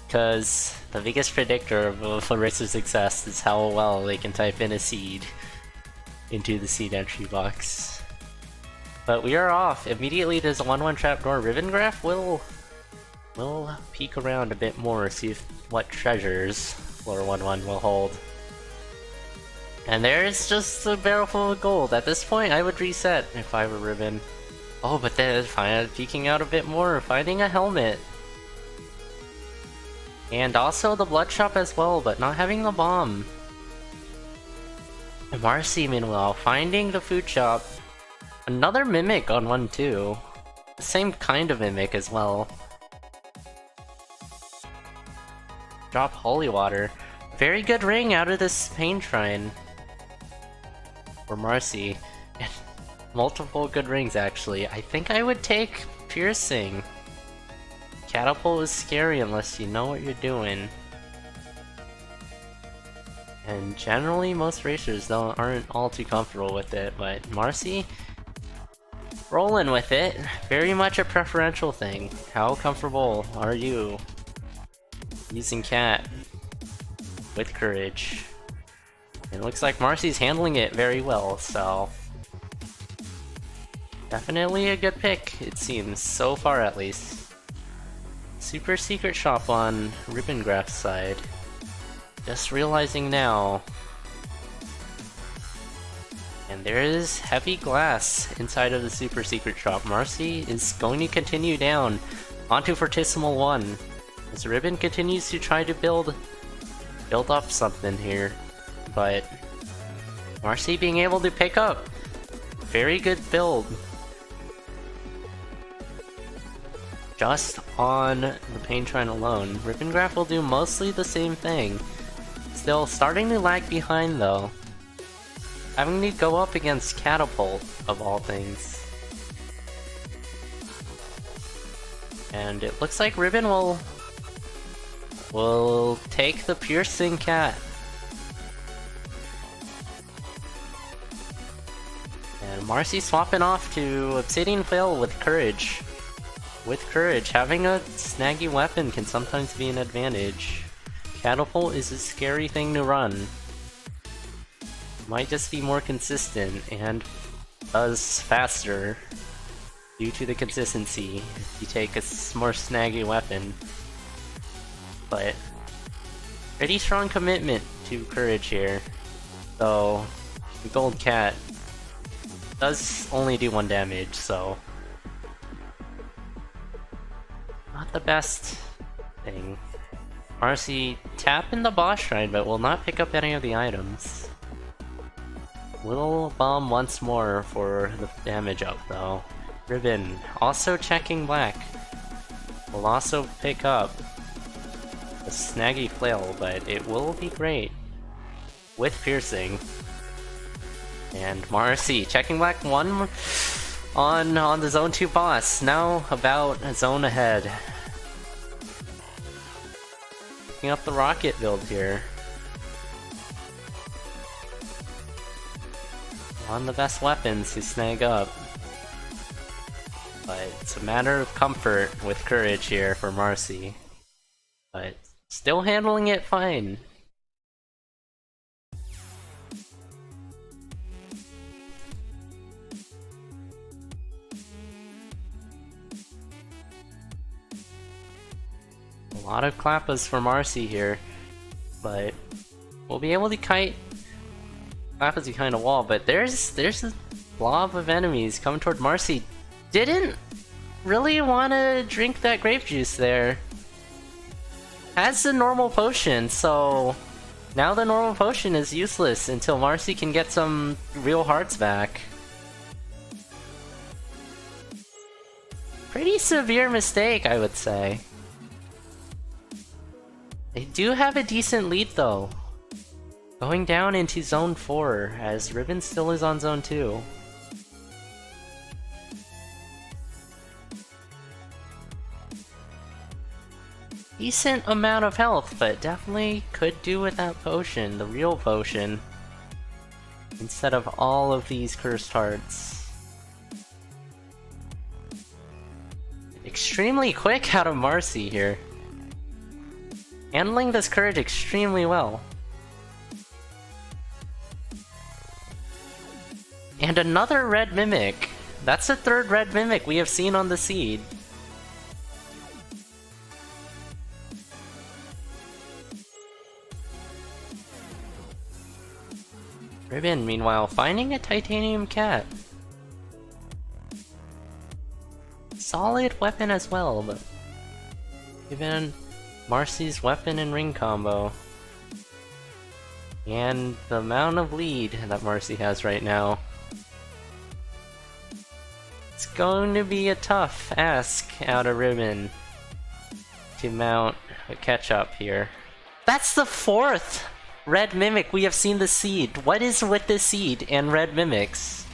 because the biggest predictor of a racer's success is how well they can type in a seed into the seed entry box. But we are off. Immediately there's a 1-1 trapdoor. Ribbongraph will peek around a bit more, see what treasures floor 1-1 will hold. And there's just a barrel full of gold. At this point, I would reset if I were Ribbon. Oh, but then peeking out a bit more, finding a helmet. And also the blood shop as well, but not having the bomb. And Maurcyu, meanwhile, finding the food shop. Another mimic on 1-2. The same kind of mimic as well. Drop holy water. Very good ring out of this pain shrine. For Maurcyu. Multiple good rings, actually. I think I would take piercing. Catapult is scary unless you know what you're doing. And generally, most racers aren't all too comfortable with it, but Maurcyu, rolling with it. Very much a preferential thing. How comfortable are you using Cat with courage? It looks like Maurcyu's handling it very well, so definitely a good pick, it seems, so far at least. Super secret shop on Ribbongraph's side. Just realizing now. And there is heavy glass inside of the super secret shop. Maurcyu is going to continue down onto Fortissimo 1 as Ribbon continues to try to build up something here. But Maurcyu being able to pick up. Very good build. Just on the pain shrine alone. Ribbongraph will do mostly the same thing. Still starting to lag behind though. Having to go up against Catapult, of all things. And it looks like Ribbon will take the piercing cat. And Maurcyu swapping off to Obsidian Flail with courage. With courage, having a snaggy weapon can sometimes be an advantage. Catapult is a scary thing to run. Might just be more consistent and does faster due to the consistency if you take a more snaggy weapon. But pretty strong commitment to courage here. Though the gold cat does only do 1 damage, so not the best thing. Maurcyu tap in the boss shrine, but will not pick up any of the items. Little bomb once more for the damage up though. Ribbon also checking black. Will also pick up a snaggy flail, but it will be great with piercing. And Maurcyu checking black 1 on the zone 2 boss. Now about a zone ahead. Picking up the rocket build here. On the best weapons to snag up. But it's a matter of comfort with courage here for Maurcyu. But still handling it fine. A lot of clappas for Maurcyu here, but we'll be able to kite clappas behind a wall. But there's a blob of enemies coming toward Maurcyu. Didn't really want to drink that grape juice there. Has the normal potion, so now the normal potion is useless until Maurcyu can get some real hearts back. Pretty severe mistake, I would say. They do have a decent lead though. Going down into zone 4 as Ribbon still is on zone 2. Decent amount of health, but definitely could do with that potion, the real potion, instead of all of these cursed hearts. Extremely quick out of Maurcyu here. Handling this courage extremely well. And another red mimic. That's the third red mimic we have seen on the seed. Ribbon, meanwhile, finding a titanium cat. Solid weapon as well, but given Marcy's weapon and ring combo, and the amount of lead that Maurcyu has right now, it's going to be a tough ask out of Ribbon to mount a catch-up here. That's the fourth red mimic we have seen the seed. What is with this seed and red mimics?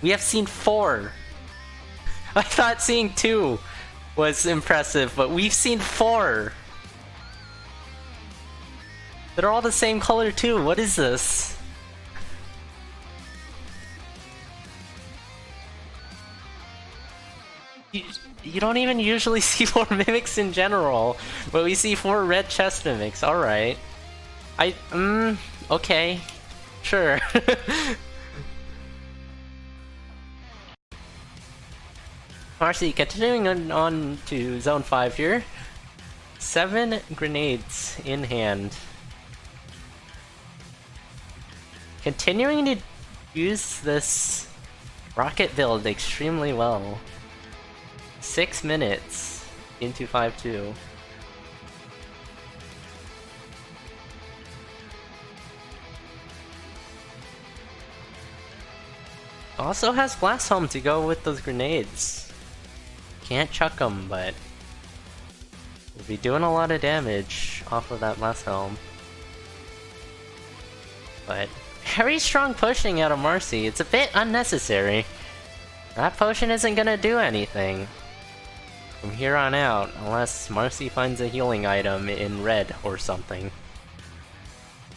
We have seen 4. I thought seeing 2 was impressive, but we've seen 4. They're all the same color too. What is this? You don't even usually see 4 mimics in general, but we see 4 red chest mimics. Alright. Okay. Sure. Maurcyu, continuing on to Zone 5 here. 7 grenades in hand. Continuing to use this rocket build extremely well. 6 minutes into 5-2. Also has Blast Home to go with those grenades. Can't chuck them, but we'll be doing a lot of damage off of that Blast Helm. But very strong pushing out of Maurcyu. It's a bit unnecessary. That potion isn't gonna do anything from here on out, unless Maurcyu finds a healing item in red or something.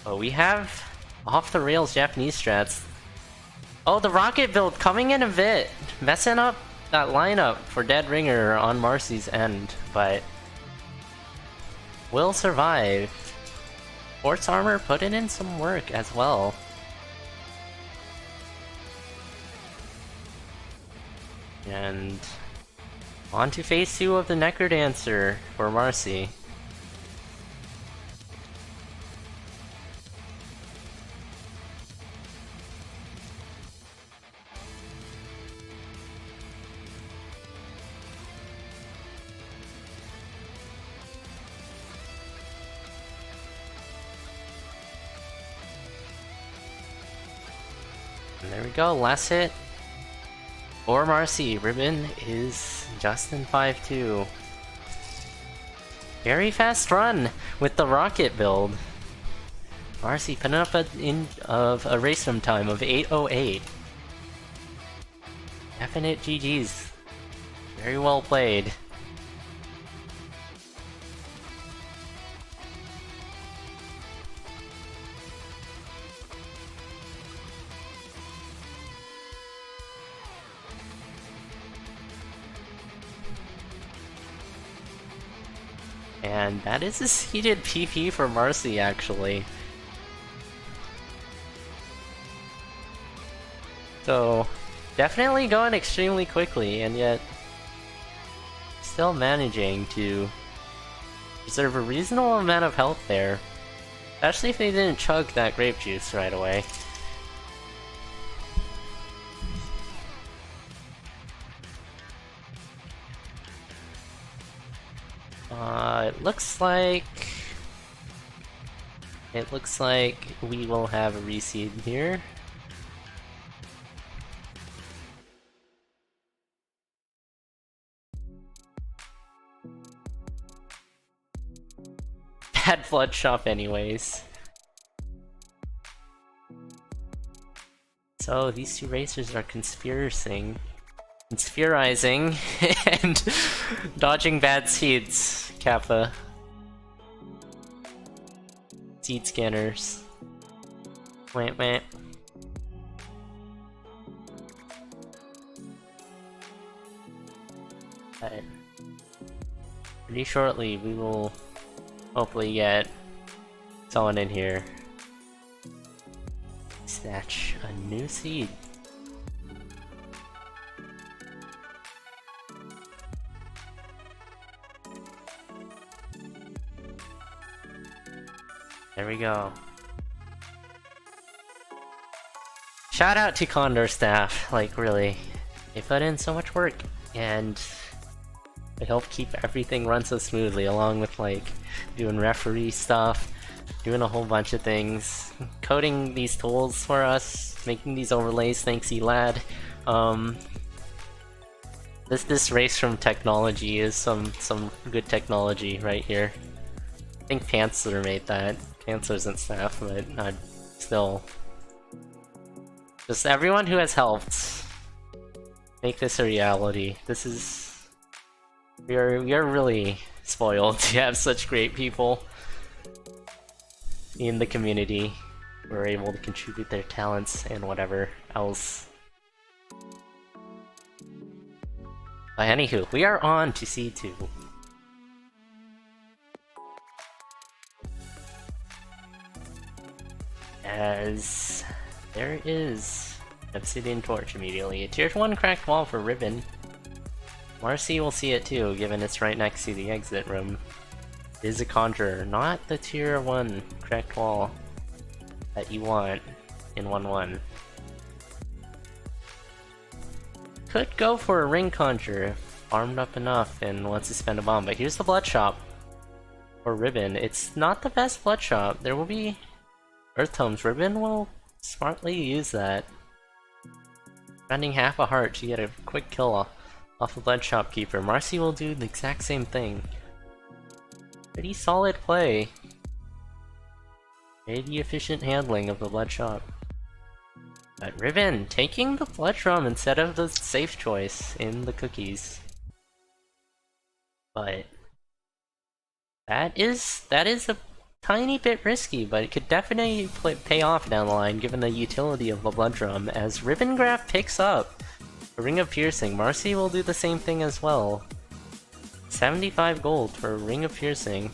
But we have off-the-rails Japanese strats. Oh, the rocket build coming in a bit, messing up that lineup for Dead Ringer on Maurcyu's end, but will survive. Force Armor putting in some work as well. And on to phase 2 of the Necrodancer for Maurcyu. And there we go, last hit. For Maurcyu, Ribbon is just in 5-2. Very fast run with the rocket build. Maurcyu putting up a race room time of 8:08. Definite GG's. Very well played. And that is a seeded PP for Maurcyu, actually. So, definitely going extremely quickly, and yet still managing to preserve a reasonable amount of health there. Especially if they didn't chug that grape juice right away. It looks like we will have a reseed here. Bad blood shop anyways. So these two racers are conspiring and dodging bad seeds, Kappa. Seed scanners. Wait. But pretty shortly we will hopefully get someone in here. Snatch a new seed. There we go. Shout out to CoNDOR staff, like really. They put in so much work, and they help keep everything run so smoothly, along with like doing referee stuff, doing a whole bunch of things, coding these tools for us, making these overlays, thanks Elad. This race from technology is some good technology right here. I think Panther made that. Panther isn't staff, but still. Just everyone who has helped make this a reality. This is... We are really spoiled to have such great people in the community who are able to contribute their talents and whatever else. But anywho, we are on to C2. As there is Obsidian Torch immediately. A tier 1 cracked wall for Ribbon. Maurcyu will see it too, given it's right next to the exit room. It is a Conjurer, not the tier 1 cracked wall that you want in 1-1. Could go for a Ring Conjure if armed up enough and wants to spend a bomb, but here's the Blood Shop for Ribbon. It's not the best Blood Shop. There will be Earth Tomes. Ribbon will smartly use that. Spending half a heart to get a quick kill off the Blood Shopkeeper. Maurcyu will do the exact same thing. Pretty solid play. Pretty efficient handling of the Blood Shop. But Ribbon taking the Blood Drum instead of the safe choice in the cookies. But that is a tiny bit risky, but it could definitely pay off down the line given the utility of the Blood Drum. As ribbongraph picks up a Ring of Piercing, Maurcyu will do the same thing as well. 75 gold for a Ring of Piercing.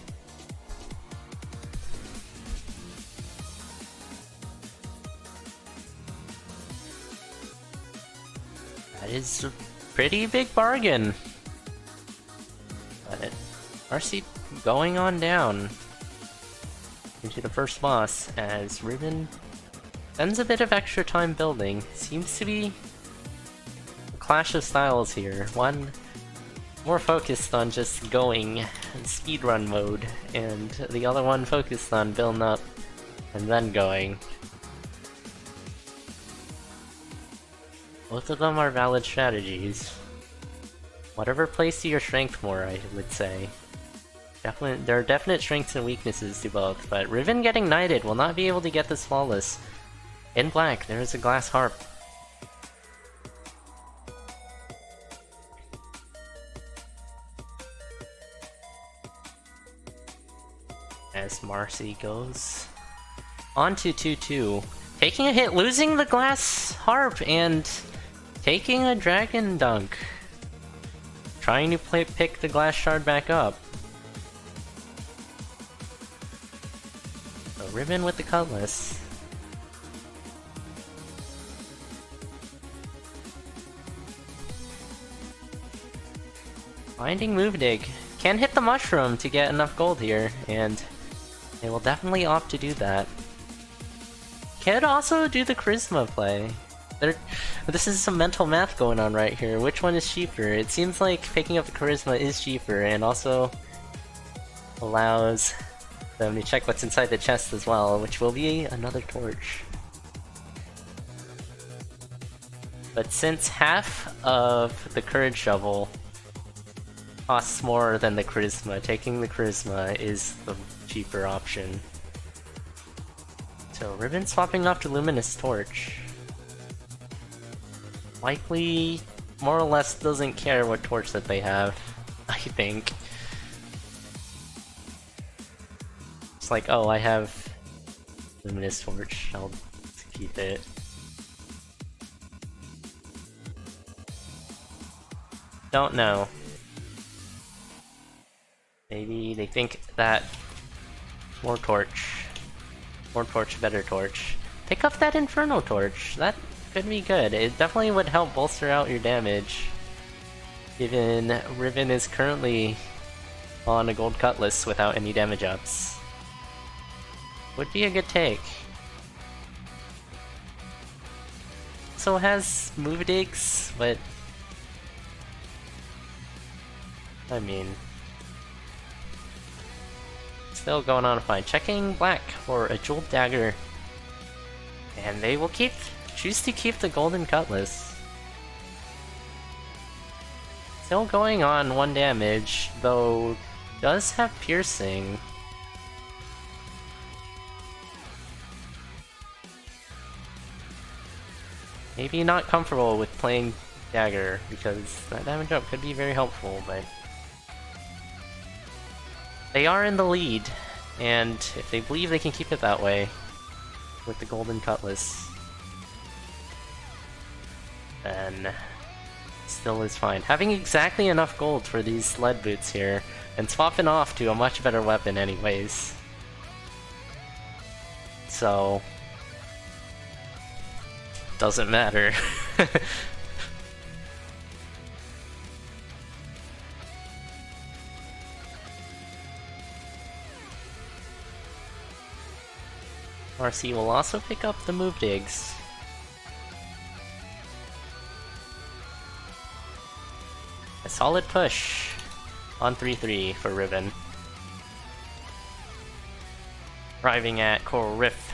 That is a pretty big bargain. But Maurcyu going on down into the first boss as Ribbon spends a bit of extra time building. Seems to be a clash of styles here. One more focused on just going in speedrun mode, and the other one focused on building up and then going. Both of them are valid strategies. Whatever plays to your strength more, I would say. There are definite strengths and weaknesses to both, but Ribbon getting knighted will not be able to get this flawless. In black, there is a glass harp. As Maurcyu goes on to 2-2. Taking a hit, losing the glass harp, and taking a dragon dunk. Trying to pick the glass shard back up. So Ribbon with the cutlass. Finding move dig. Can hit the mushroom to get enough gold here, and they will definitely opt to do that. Could also do the charisma play. This is some mental math going on right here. Which one is cheaper? It seems like picking up the charisma is cheaper, and also allows them to check what's inside the chest as well, which will be another torch. But since half of the courage shovel costs more than the charisma, taking the charisma is the cheaper option. So Ribbon swapping off to Luminous Torch. Likely, more or less, doesn't care what torch that they have, I think. It's like, oh, I have Luminous Torch, I'll keep it. Don't know. Maybe they think that More torch. More torch, better torch. Pick up that Inferno torch. That could be good. It definitely would help bolster out your damage. Given Ribbon is currently on a gold cutlass without any damage ups. Would be a good take. So it has move digs, but I mean, still going on fine. Checking black for a jeweled dagger, and they will choose to keep the golden cutlass. Still going on 1 damage, though does have piercing. Maybe not comfortable with playing dagger, because that damage up could be very helpful, but they are in the lead, and if they believe they can keep it that way with the golden cutlass, then still is fine. Having exactly enough gold for these lead boots here, and swapping off to a much better weapon anyways. So doesn't matter. Maurcyu will also pick up the move digs. A solid push on 3-3 for Ribbon. Arriving at Coral Rift.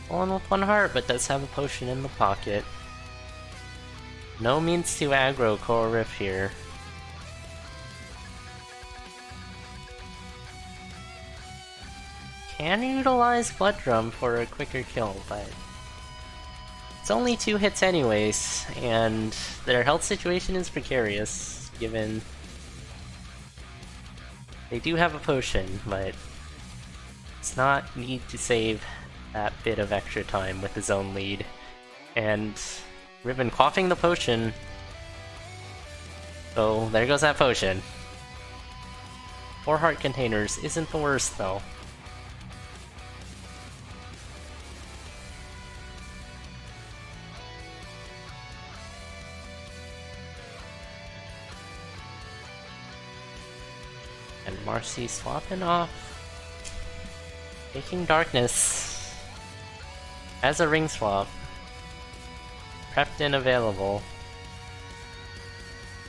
One with 1 heart, but does have a potion in the pocket. No means to aggro Coral Rift here. Can utilize Blood Drum for a quicker kill, but it's only 2 hits anyways, and their health situation is precarious, given they do have a potion, but it's not need to save that bit of extra time with his own lead. And Ribbon quaffing the potion, so there goes that potion. 4 heart containers isn't the worst though. And Maurcyu swapping off, taking Darkness as a ring swap, prepped and available,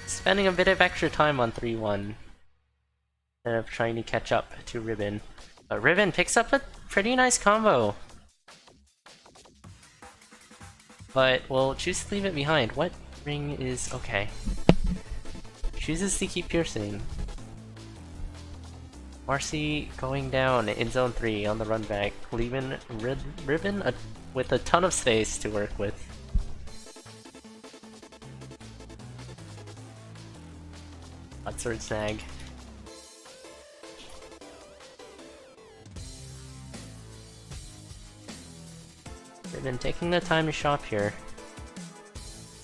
spending a bit of extra time on 3-1 instead of trying to catch up to Ribbon. But Ribbon picks up a pretty nice combo, but will choose to leave it behind. What ring is okay? Chooses to keep piercing. Maurcyu going down in zone 3 on the run back, leaving Ribbon with a ton of space to work with. Sword snag. Ribbon taking the time to shop here.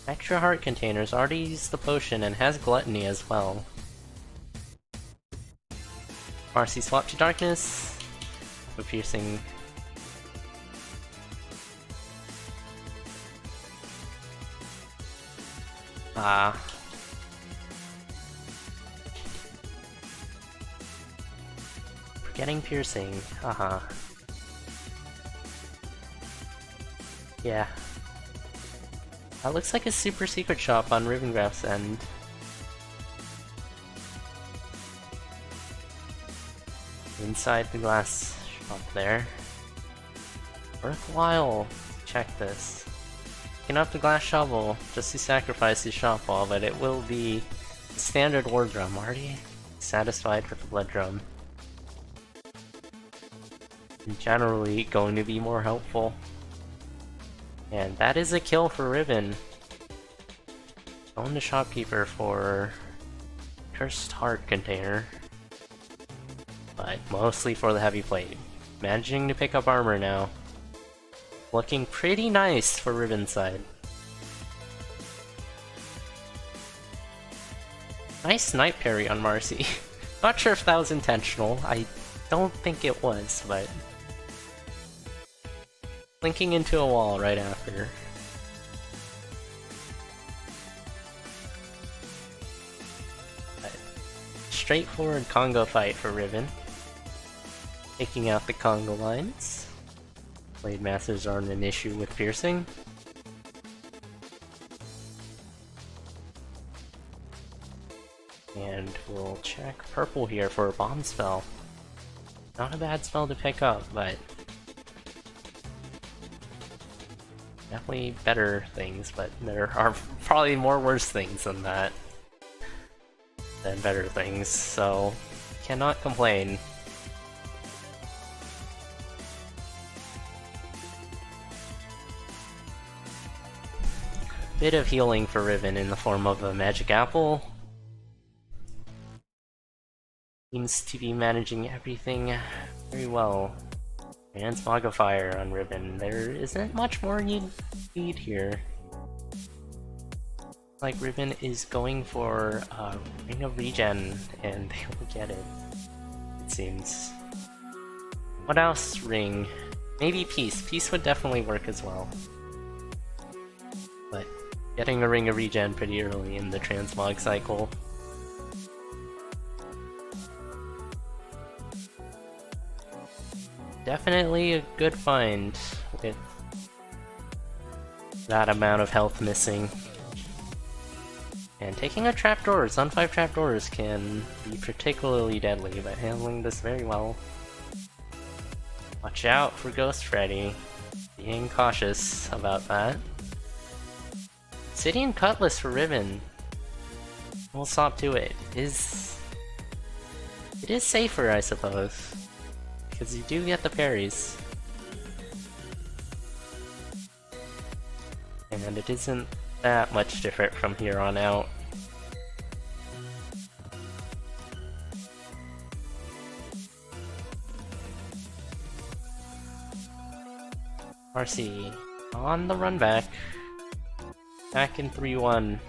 Extra heart containers, already used the potion and has gluttony as well. Maurcyu swap to Darkness, for piercing. Getting piercing, haha. Yeah. That looks like a super secret shop on Ribbongraph's end. Inside the glass shop there. Worthwhile to check this. Picking up the glass shovel just to sacrifice the shop wall, but it will be the standard war drum. Already satisfied with the blood drum. And generally going to be more helpful. And that is a kill for Ribbon. Going to Shopkeeper for Cursed Heart container. But mostly for the heavy plate. Managing to pick up armor now. Looking pretty nice for Ribbon's side. Nice snipe parry on Maurcyu. Not sure if that was intentional. I don't think it was, but... Linking into a wall right after. But straightforward Congo fight for Ribbon. Taking out the Congo lines. Blade Masters aren't an issue with piercing. And we'll check purple here for a bomb spell. Not a bad spell to pick up, but definitely better things, but there are probably more worse things than that. Than better things, so cannot complain. Bit of healing for Riven in the form of a magic apple. Seems to be managing everything very well. Transmogrifier on Ribbon. There isn't much more you need here. Like Ribbon is going for Ring of Regen, and they will get it. It seems. What else? Ring. Maybe Peace. Peace would definitely work as well. But getting a Ring of Regen pretty early in the transmog cycle. Definitely a good find with that amount of health missing. And taking out trapdoors, on 5 trapdoors can be particularly deadly, but handling this very well. Watch out for Ghost Freddy, being cautious about that. Obsidian Cutlass for Ribbon. We'll stop to it. It is safer, I suppose. Because you do get the parries. And it isn't that much different from here on out. RC on the run back. Back in 3-1.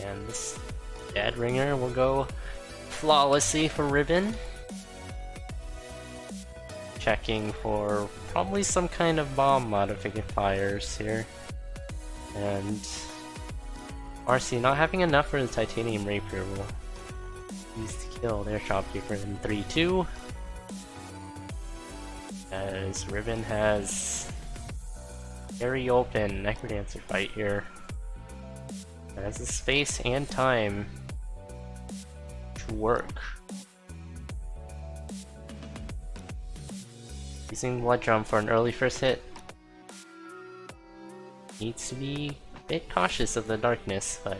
And this Dead Ringer will go flawlessly for Ribbon. Checking for probably some kind of bomb modifiers here. And RC not having enough for the Titanium Rapier will use to kill their shopkeeper in 3-2. As Ribbon has very open Necrodancer fight here. Has the space and time to work. Using Blood Drum for an early first hit. Needs to be a bit cautious of the darkness, but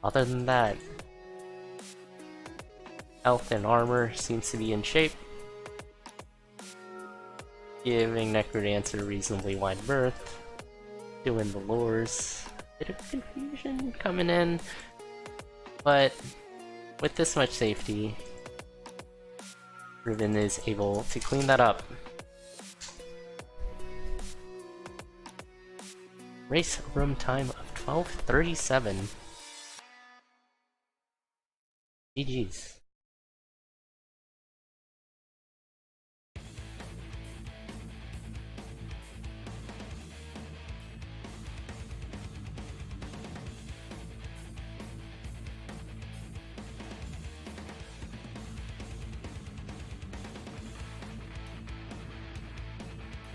other than that, health and armor seems to be in shape. Giving Necrodancer reasonably wide berth. Doing the lures. Bit of confusion coming in, but with this much safety, Ribbon is able to clean that up. Race room time of 12:37. GG's.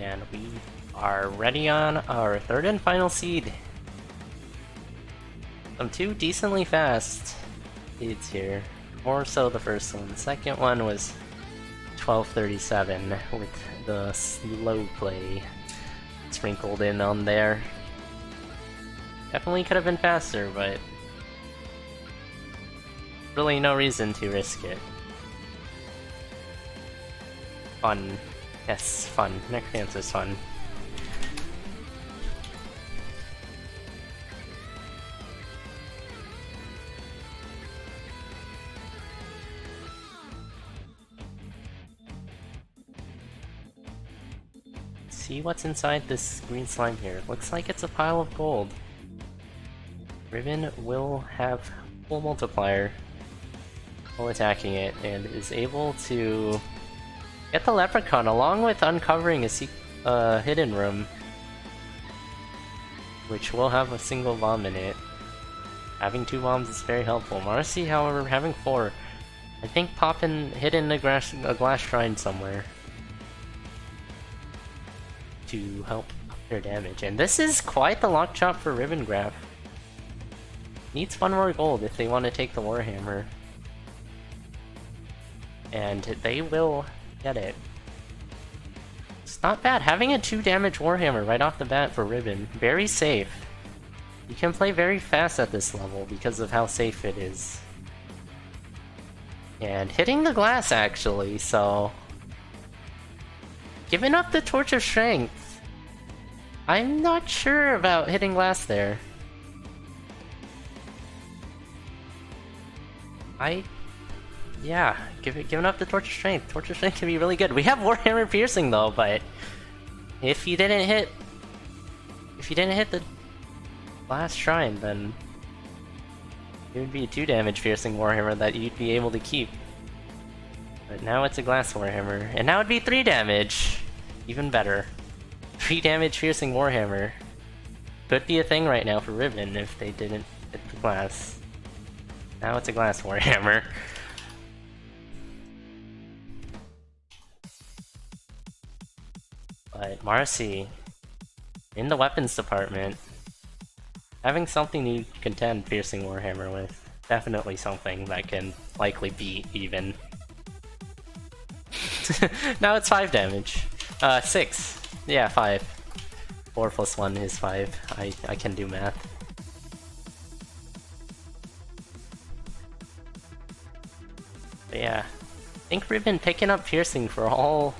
And we are ready on our third and final seed. Some two decently fast seeds here. More so the first one. The second one was 12:37 with the slow play sprinkled in on there. Definitely could have been faster, but really no reason to risk it. Fun. Yes, fun. Necrodancer's fun. see what's inside this green slime here. Looks like it's a pile of gold. Ribbon will have full multiplier while attacking it, and is able to get the leprechaun along with uncovering a hidden room, which will have a single bomb in it. Having 2 bombs is very helpful. Maurcyu, however, having 4. I think hidden a glass shrine somewhere to help up their damage. And this is quite the lock chop for ribbongraph. Needs 1 more gold if they want to take the Warhammer. And they will get it. It's not bad. Having a 2 damage Warhammer right off the bat for Ribbon. Very safe. You can play very fast at this level because of how safe it is. And hitting the glass, actually, so... Giving up the Torch of Strength. I'm not sure about hitting glass there. Yeah, giving up the Torch of Strength. Torch of Strength can be really good. We have Warhammer Piercing though, but if you didn't hit the last shrine, then it would be a 2 damage piercing Warhammer that you'd be able to keep. But now it's a glass Warhammer, and now it'd be 3 damage. Even better. 3 damage piercing Warhammer. Could be a thing right now for Ribbon if they didn't hit the glass. Now it's a glass Warhammer. But Maurcyu, in the weapons department, having something to contend piercing Warhammer with. Definitely something that can likely beat even. Now it's 5 damage. 6. Yeah, 5. 4 plus 1 is 5. I can do math. But yeah, I think Ribbon picking up piercing for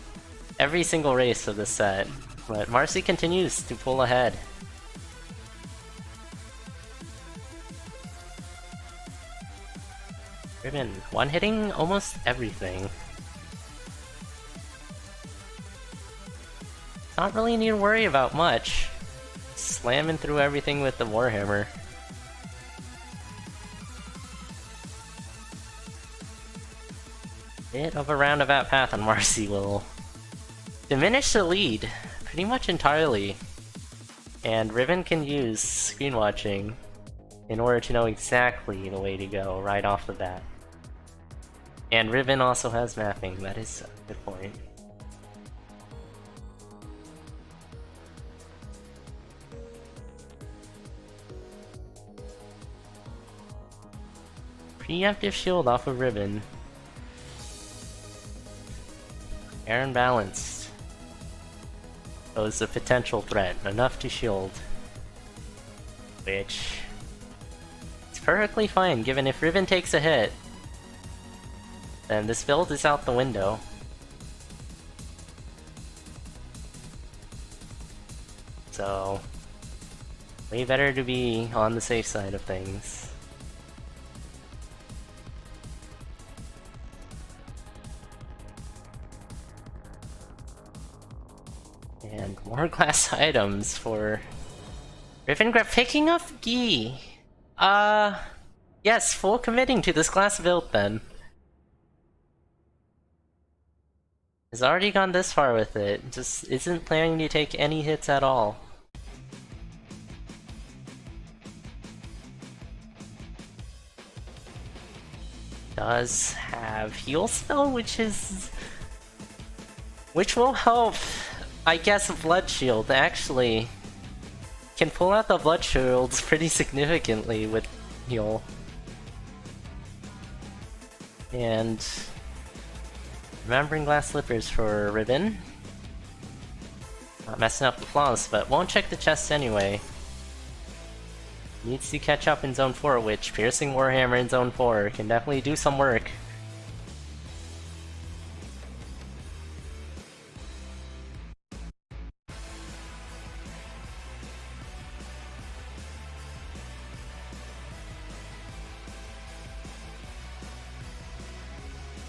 every single race of this set. But Maurcyu continues to pull ahead. Ribbon, one-hitting almost everything. Not really need to worry about much. Slamming through everything with the Warhammer. Bit of a roundabout path on Maurcyu will diminish the lead pretty much entirely. And Ribbon can use screen watching in order to know exactly the way to go right off the bat. And Ribbon also has mapping, that is a good point. Preemptive shield off of Ribbon. Fair and balanced. Pose a potential threat, enough to shield. Which... it's perfectly fine, given if Ribbon takes a hit, then this build is out the window. So... way better to be on the safe side of things. And more glass items for ribbongraph picking up Gi. Yes, full committing to this glass build then. Has already gone this far with it, just isn't planning to take any hits at all. Does have heal spell, which will help, I guess, Blood Shield. Actually, can pull out the Blood Shields pretty significantly with heal. And remembering glass slippers for Ribbon. Not messing up the flaws, but won't check the chest anyway. Needs to catch up in Zone 4, which Piercing Warhammer in Zone 4 can definitely do some work.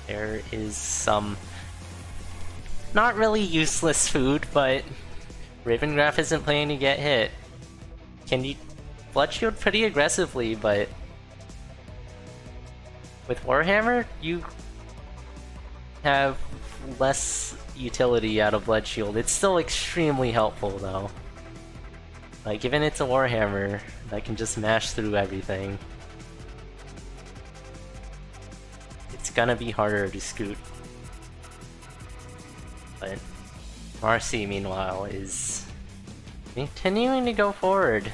There is some not really useless food, but ribbongraph isn't playing to get hit. Can you blood shield pretty aggressively, but with Warhammer, you have less utility out of blood shield. It's still extremely helpful though. Like, given it's a Warhammer that can just mash through everything, it's gonna be harder to scoot. But Maurcyu, meanwhile, is continuing to go forward.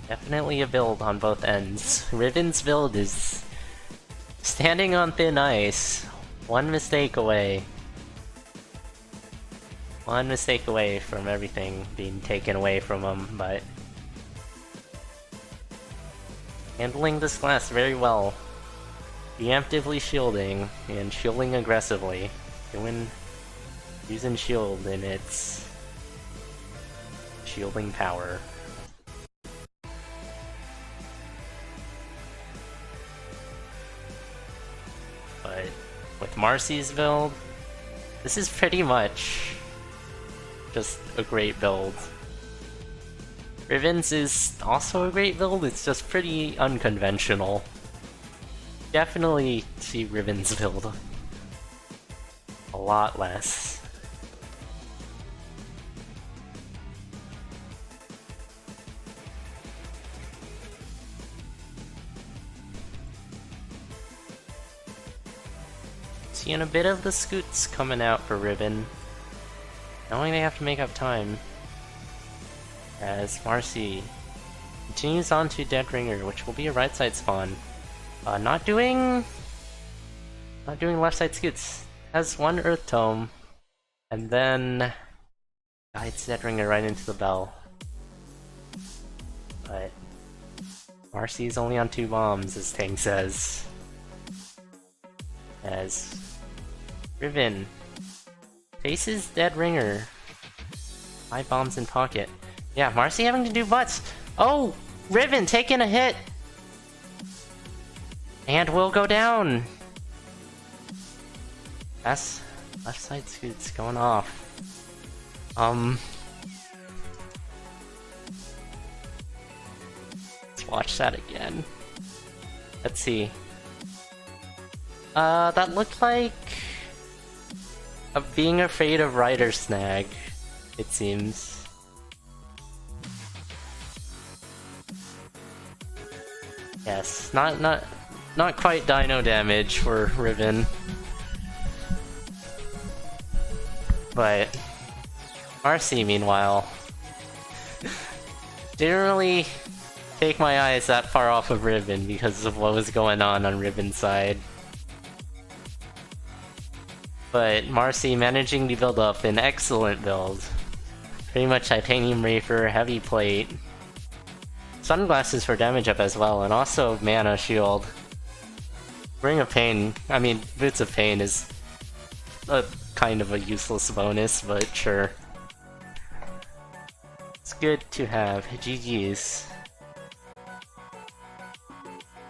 Definitely a build on both ends. Riven's build is standing on thin ice. One mistake away. One mistake away from everything being taken away from him, but handling this class very well. Preemptively shielding, and shielding aggressively. Using shield in its shielding power. But with Maurcyu's build, this is pretty much just a great build. Riven's is also a great build, it's just pretty unconventional. Definitely see Riven's build a lot less. Seeing a bit of the scoots coming out for Riven, knowing they have to make up time. As Maurcyu continues on to Dead Ringer, which will be a right side spawn. Not doing left side scoots. Has one Earth Tome, and then guides Dead Ringer right into the bell. But Maurcyu's only on 2 bombs, as Tang says. As Riven faces Dead Ringer. 5 bombs in pocket. Yeah, Maurcyu having to do butts. Oh! Riven taking a hit! And will go down! That's left side scoots going off. Let's watch that again. Let's see. That looked like being afraid of Rider Snag, it seems. Yes, not quite dino damage for Riven. But Maurcyu, meanwhile, didn't really take my eyes that far off of Riven because of what was going on Riven's side. But Maurcyu managing to build up an excellent build. Pretty much Titanium Reaper, Heavy Plate, Sunglasses for damage up as well, and also Mana Shield. Ring of Pain, I mean, Boots of Pain is a kind of a useless bonus, but sure. It's good to have. GG's.